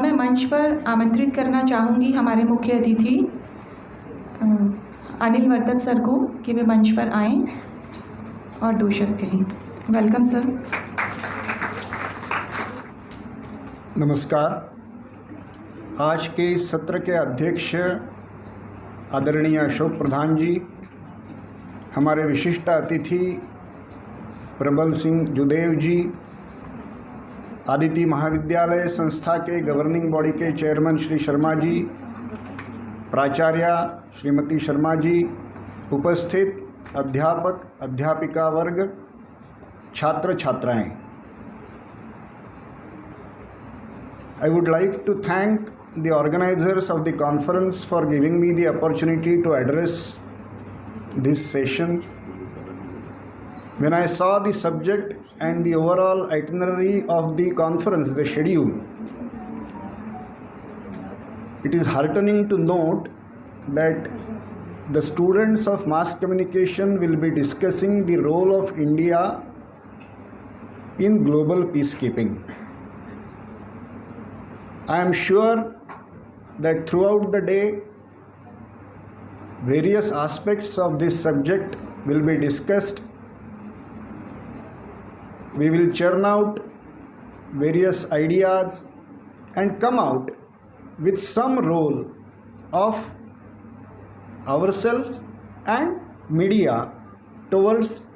मैं मंच पर आमंत्रित करना चाहूँगी हमारे मुख्य अतिथि अनिल वर्तक सर को कि वे मंच पर आएं और दो शब्द कहें। Welcome sir. नमस्कार। आज के इस सत्र के अध्यक्ष आदरणीय अशोक प्रधान जी, हमारे विशिष्ट अतिथि प्रबल सिंह जुदेव जी, आदिति महाविद्यालय संस्था के गवर्निंग बॉडी के चेयरमैन श्री शर्मा जी, प्राचार्य श्रीमती शर्मा जी, उपस्थित अध्यापक अध्यापिका वर्ग, छात्र छात्राएं, I would like to thank the organizers of the conference for giving me the opportunity to address this session. When I saw the subject and the overall itinerary of the conference, the schedule, it is heartening to note that the students of mass communication will be discussing the role of India in global peacekeeping. I am sure that throughout the day, various aspects of this subject will be discussed. We will churn out various ideas and come out with some role of ourselves and media towards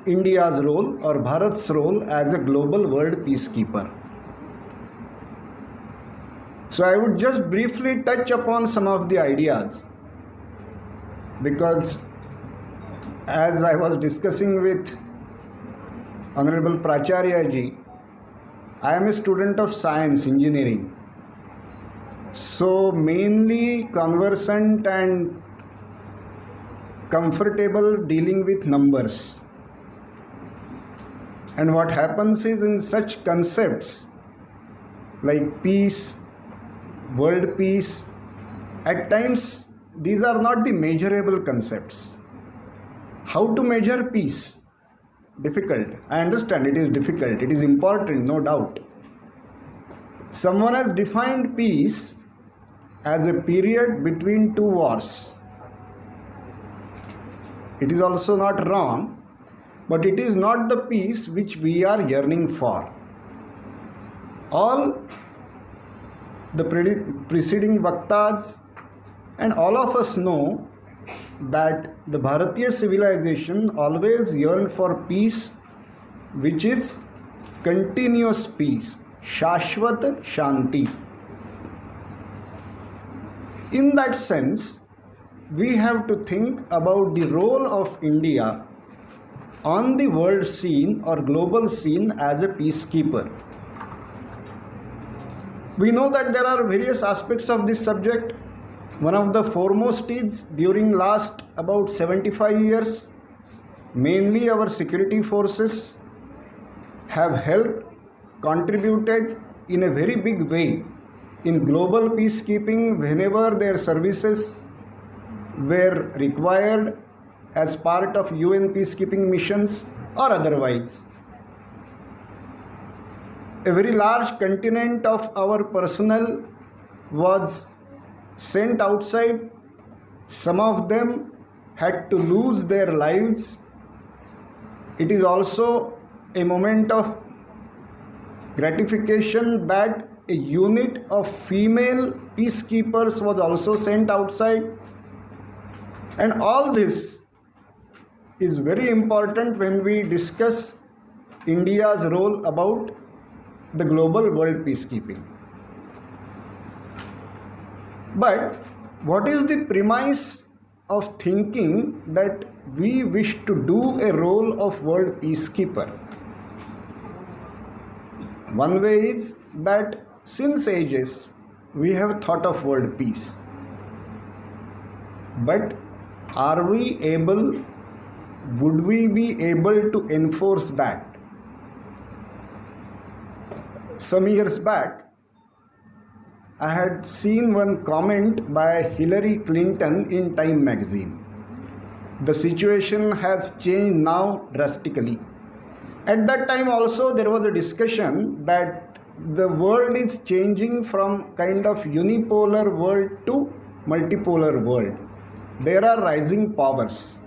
India's role or Bharat's role as a global world peacekeeper. So I would just briefly touch upon some of the ideas, because as I was discussing with Honorable Pracharya ji, I am a student of science engineering, so mainly conversant and comfortable dealing with numbers. And what happens is, in such concepts like peace, world peace, at times these are not the measurable concepts. How to measure peace? Difficult. I understand it is difficult. It is important, no doubt. Someone has defined peace as a period between two wars. It is also not wrong, but it is not the peace which we are yearning for. All the preceding Vaktas and all of us know that the Bharatiya civilization always yearned for peace, which is continuous peace, Shashvat Shanti. In that sense, we have to think about the role of India on the world scene or global scene as a peacekeeper. We know that there are various aspects of this subject. One of the foremost is, during last about 75 years, mainly our security forces have helped, contributed in a very big way in global peacekeeping whenever their services were required as part of UN peacekeeping missions or otherwise. A very large contingent of our personnel was sent outside. Some of them had to lose their lives. It is also a moment of gratification that a unit of female peacekeepers was also sent outside. And all this is very important when we discuss India's role about the global world peacekeeping. But what is the premise of thinking that we wish to do a role of world peacekeeper? One way is that since ages we have thought of world peace. But are we able, would we be able to enforce that? Some years back, I had seen one comment by Hillary Clinton in Time magazine. The situation has changed now drastically. At that time also there was a discussion that the world is changing from kind of unipolar world to multipolar world. There are rising powers.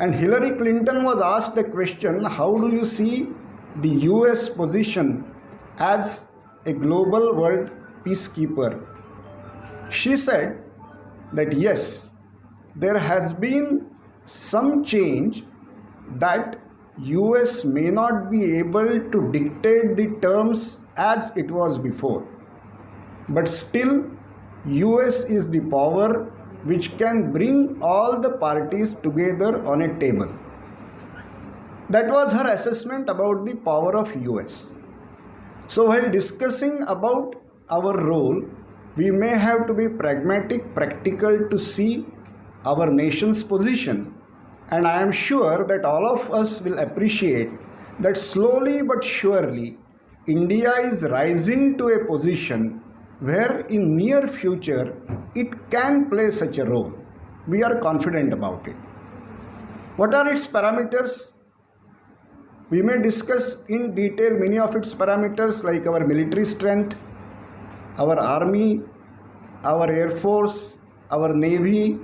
And Hillary Clinton was asked the question, how do you see the US position as a global world peacekeeper? She said that yes, there has been some change, that US may not be able to dictate the terms as it was before, but still US is the power which can bring all the parties together on a table. That was her assessment about the power of US. So while discussing about our role, we may have to be pragmatic, practical to see our nation's position. And I am sure that all of us will appreciate that slowly but surely India is rising to a position where in near future it can play such a role. We are confident about it. What are its parameters? We may discuss in detail many of its parameters, like our military strength, our army, our air force, our navy,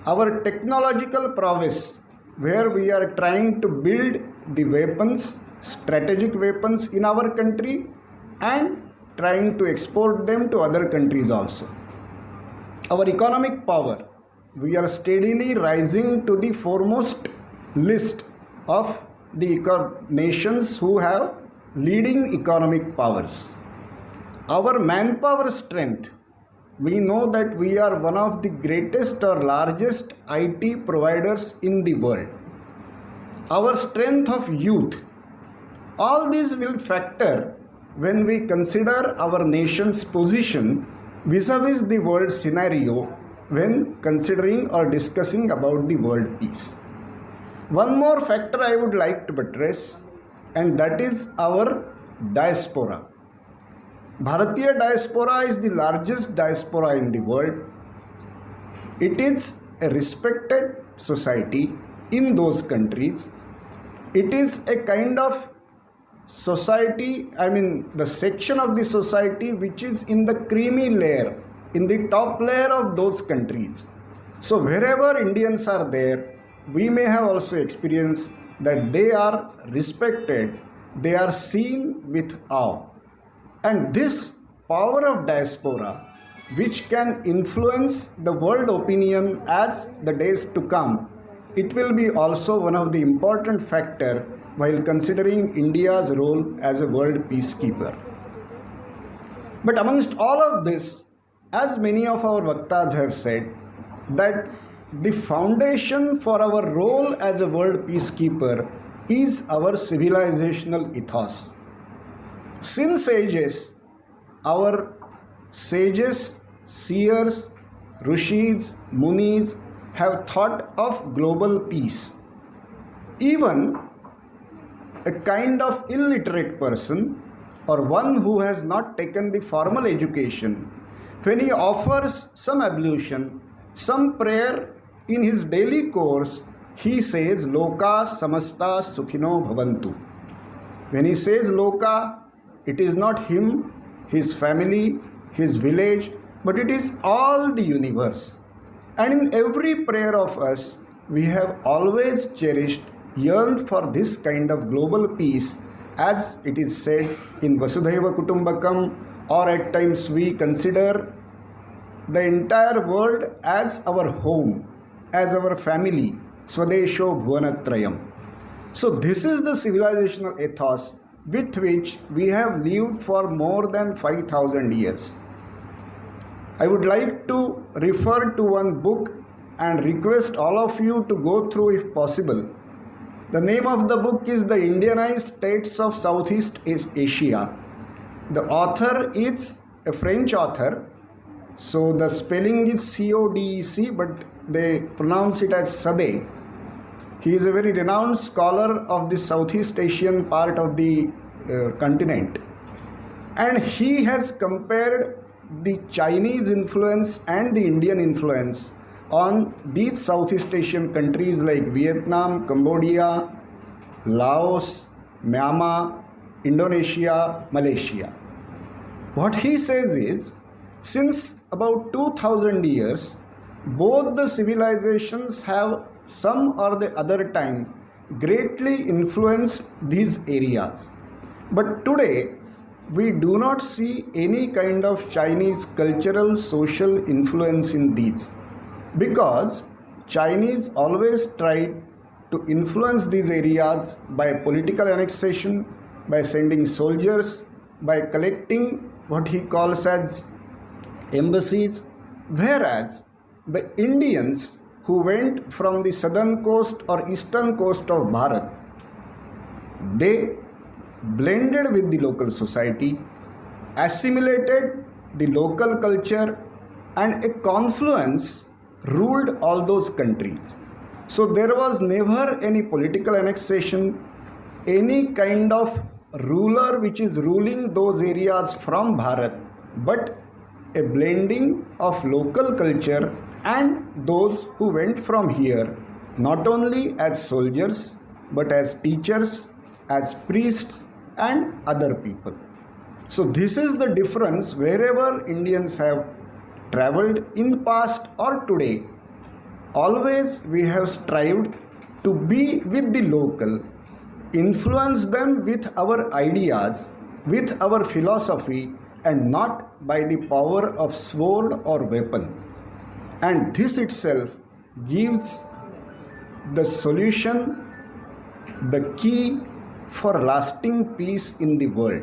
our technological prowess, where we are trying to build the weapons, strategic weapons in our country and trying to export them to other countries also. Our economic power, we are steadily rising to the foremost list of the nations who have leading economic powers. Our manpower strength, we know that we are one of the greatest or largest IT providers in the world. Our strength of youth, all these will factor when we consider our nation's position vis-a-vis the world scenario when considering or discussing about the world peace. One more factor I would like to buttress, and that is our diaspora. Bharatiya diaspora is the largest diaspora in the world. It is a respected society in those countries. It is a kind of society, the section of the society which is in the creamy layer, in the top layer of those countries. So wherever Indians are there, we may have also experienced that they are respected, they are seen with awe. And this power of diaspora, which can influence the world opinion as the days to come, it will be also one of the important factor while considering India's role as a world peacekeeper. But amongst all of this, as many of our Vaktas have said, that the foundation for our role as a world peacekeeper is our civilizational ethos. Since ages, our sages, seers, rishis, munis have thought of global peace. Even a kind of illiterate person or one who has not taken the formal education, when he offers some ablution, some prayer in his daily course, he says Loka Samasta Sukhino Bhavantu. When he says Loka, it is not him, his family, his village, but it is all the universe. And in every prayer of us, we have always cherished, yearned for this kind of global peace, as it is said in Vasudhaiva Kutumbakam, or at times we consider the entire world as our home, as our family, Swadesho Bhuvanatrayam. So this is the civilizational ethos with which we have lived for more than 5,000 years. I would like to refer to one book and request all of you to go through if possible. The name of the book is The Indianized States of Southeast Asia. The author is a French author, so the spelling is Codec, but they pronounce it as Sade. He is a very renowned scholar of the Southeast Asian part of the continent. And he has compared the Chinese influence and the Indian influence on these Southeast Asian countries like Vietnam, Cambodia, Laos, Myanmar, Indonesia, Malaysia. What he says is, since about 2000 years, both the civilizations have some or the other time greatly influenced these areas. But today, we do not see any kind of Chinese cultural social influence in these, because Chinese always tried to influence these areas by political annexation, by sending soldiers, by collecting what he calls as embassies, whereas the Indians who went from the southern coast or eastern coast of Bharat, they blended with the local society, assimilated the local culture, and a confluence ruled all those countries. So there was never any political annexation, any kind of ruler which is ruling those areas from Bharat, but a blending of local culture and those who went from here, not only as soldiers but as teachers, as priests and other people. So this is the difference wherever Indians have traveled in past or today. Always we have strived to be with the local, influence them with our ideas, with our philosophy, and not by the power of sword or weapon. And this itself gives the solution, the key for lasting peace in the world.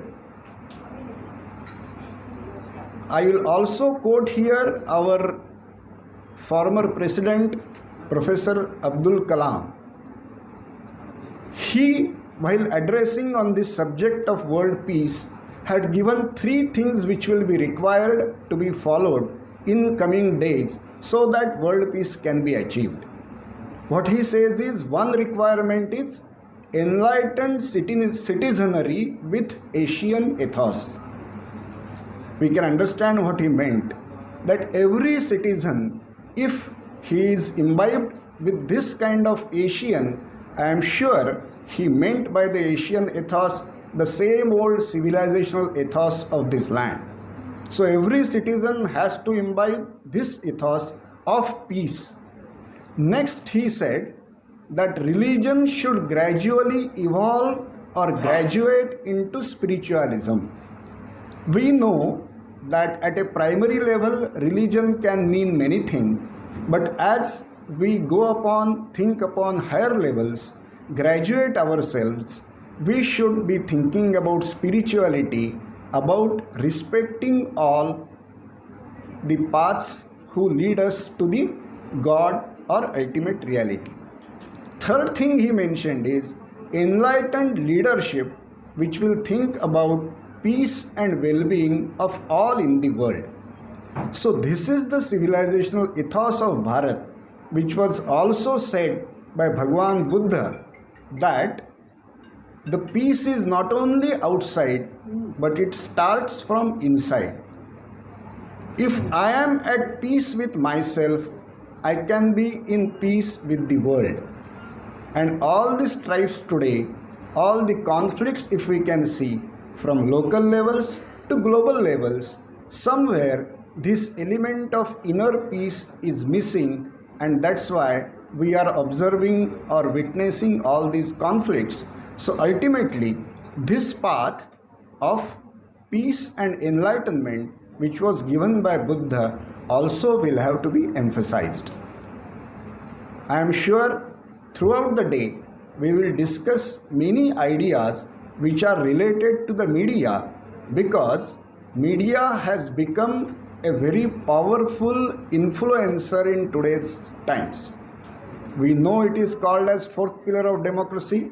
I will also quote here our former president, Professor Abdul Kalam. He, while addressing on this subject of world peace, had given 3 things which will be required to be followed in coming days so that world peace can be achieved. What he says is, one requirement is enlightened citizenry with Asian ethos. We can understand what he meant, that every citizen, if he is imbibed with this kind of Asian, I am sure he meant by the Asian ethos the same old civilizational ethos of this land. So every citizen has to imbibe this ethos of peace. Next, he said that religion should gradually evolve or graduate into spiritualism. We know that at a primary level, religion can mean many things, but as we think upon higher levels, graduate ourselves, we should be thinking about spirituality, about respecting all the paths who lead us to the God or ultimate reality. Third thing he mentioned is enlightened leadership, which will think about peace and well-being of all in the world. So this is the civilizational ethos of Bharat, which was also said by Bhagwan Buddha, that the peace is not only outside, but it starts from inside. If I am at peace with myself, I can be in peace with the world. And all the strifes today, all the conflicts, if we can see, from local levels to global levels, somewhere this element of inner peace is missing, and that's why we are observing or witnessing all these conflicts. So ultimately, this path of peace and enlightenment, which was given by Buddha, also will have to be emphasized. I am sure throughout the day we will discuss many ideas which are related to the media, because media has become a very powerful influencer in today's times. We know it is called as fourth pillar of democracy,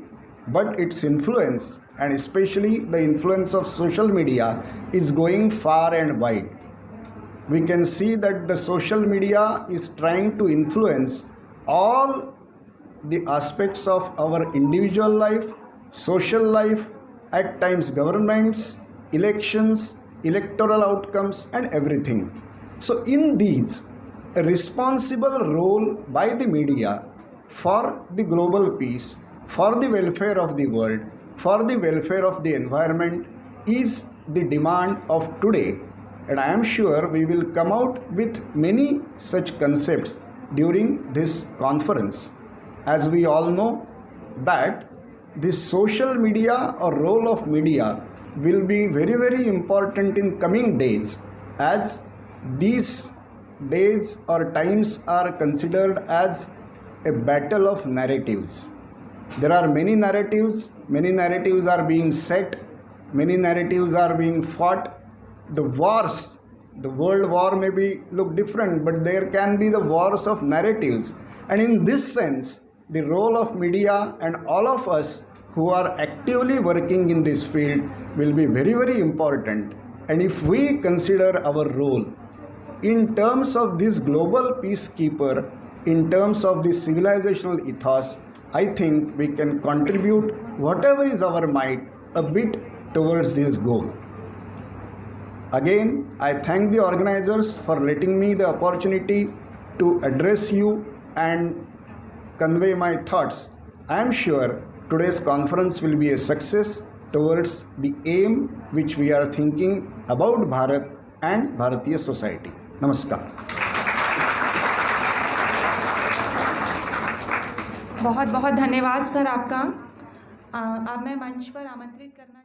but its influence, and especially the influence of social media, is going far and wide. We can see that the social media is trying to influence all the aspects of our individual life, social life, at times governments, elections, electoral outcomes, and everything. So in these, a responsible role by the media for the global peace, for the welfare of the world, for the welfare of the environment is the demand of today, and I am sure we will come out with many such concepts during this conference. As we all know that this social media or role of media will be very, very important in coming days, as these days or times are considered as a battle of narratives. There are many narratives are being set, many narratives are being fought. The wars, the world war may be look different, but there can be the wars of narratives. And in this sense, the role of media and all of us who are actively working in this field will be very, very important. And if we consider our role in terms of this global peacekeeper, in terms of this civilizational ethos, I think we can contribute whatever is our might a bit towards this goal. Again, I thank the organizers for letting me the opportunity to address you and convey my thoughts. I am sure today's conference will be a success towards the aim which we are thinking about Bharat and Bharatiya society. Namaskar. बहुत बहुत धन्यवाद sir आपका। अब मैं मंच पर आमंत्रित करना